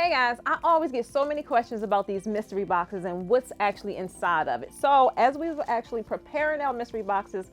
Hey guys, I always get so many questions about these mystery boxes and what's actually inside of it. So as we were actually preparing our mystery boxes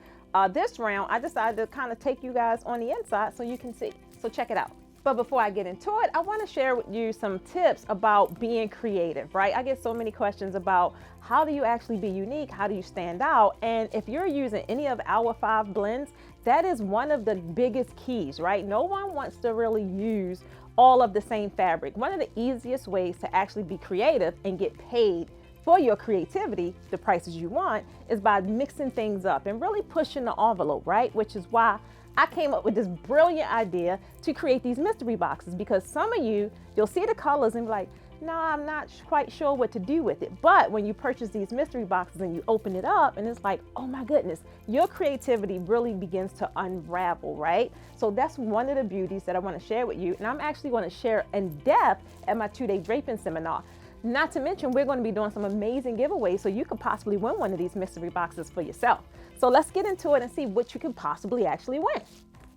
this round, I decided to kind of take you guys on the inside so you can see. So check it out. But before I get into it, I want to share with you some tips about being creative, right? I get so many questions about how do you actually be unique? How do you stand out? And if you're using any of our 5 blends, that is one of the biggest keys, right? No one wants to really use all of the same fabric. One of the easiest ways to actually be creative and get paid for your creativity, the prices you want, is by mixing things up and really pushing the envelope, right? Which is why I came up with this brilliant idea to create these mystery boxes, because some of you'll see the colors and be like, no, I'm not quite sure what to do with it. But when you purchase these mystery boxes and you open it up and it's like, oh my goodness, your creativity really begins to unravel, right? So that's one of the beauties that I want to share with you. And I'm actually going to share in depth at my 2-day draping seminar. Not to mention, we're going to be doing some amazing giveaways so you could possibly win one of these mystery boxes for yourself. So let's get into it and see what you can possibly actually win.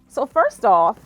So first off,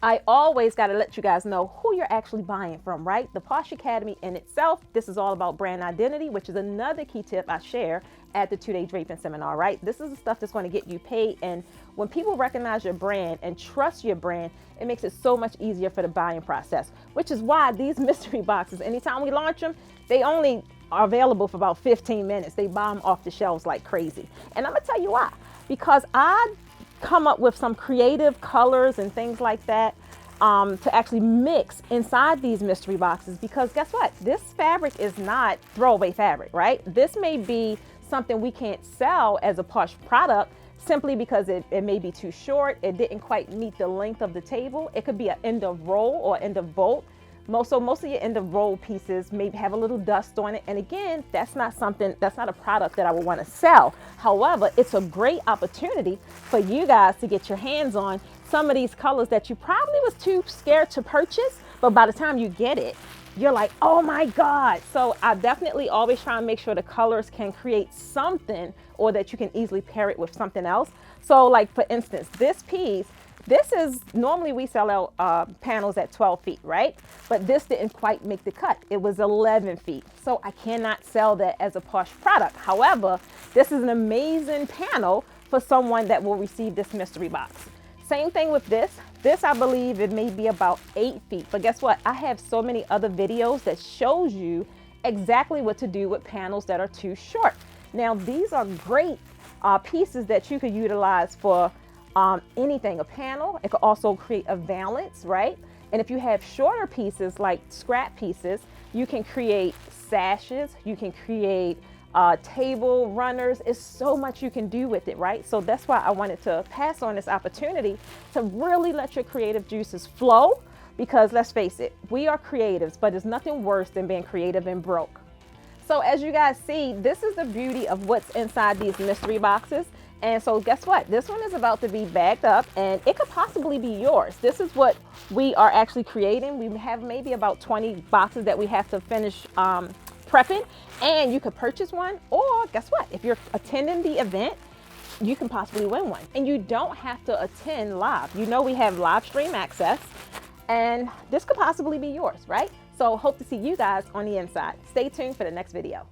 I always got to let you guys know who you're actually buying from, right? The Posh Academy in itself, this is all about brand identity, which is another key tip I share at the 2-day draping seminar, right? This is the stuff that's going to get you paid. And when people recognize your brand and trust your brand, it makes it so much easier for the buying process, which is why these mystery boxes, anytime we launch them, they only are available for about 15 minutes. They buy them off the shelves like crazy. And I'm gonna tell you why. Because I come up with some creative colors and things like that to actually mix inside these mystery boxes, because guess what? This fabric is not throwaway fabric, right? This may be something we can't sell as a Posh product simply because it may be too short. It didn't quite meet the length of the table. It could be an end of roll or end of bolt. Most of your end of roll pieces may have a little dust on it. And again, that's not a product that I would want to sell. However, it's a great opportunity for you guys to get your hands on some of these colors that you probably was too scared to purchase, but by the time you get it, you're like, oh my God. So I definitely always try and make sure the colors can create something, or that you can easily pair it with something else. So like for instance, this piece, this is, normally we sell out panels at 12 feet, right? But this didn't quite make the cut. It was 11 feet. So I cannot sell that as a Posh product. However, this is an amazing panel for someone that will receive this mystery box. Same thing with this. This, I believe it may be about 8 feet, but guess what? I have so many other videos that shows you exactly what to do with panels that are too short. Now, these are great pieces that you could utilize for anything, a panel. It could also create a valance, right? And if you have shorter pieces like scrap pieces, you can create sashes, you can create table runners. It's so much you can do with it, right? So that's why I wanted to pass on this opportunity to really let your creative juices flow, because let's face it, we are creatives, but there's nothing worse than being creative and broke. So as you guys see, this is the beauty of what's inside these mystery boxes. And so guess what? This one is about to be bagged up and it could possibly be yours. This is what we are actually creating. We have maybe about 20 boxes that we have to finish prepping, and you could purchase one, or guess what? If you're attending the event, you can possibly win one. And you don't have to attend live. You know, we have live stream access, and this could possibly be yours, right? So hope to see you guys on the inside. Stay tuned for the next video.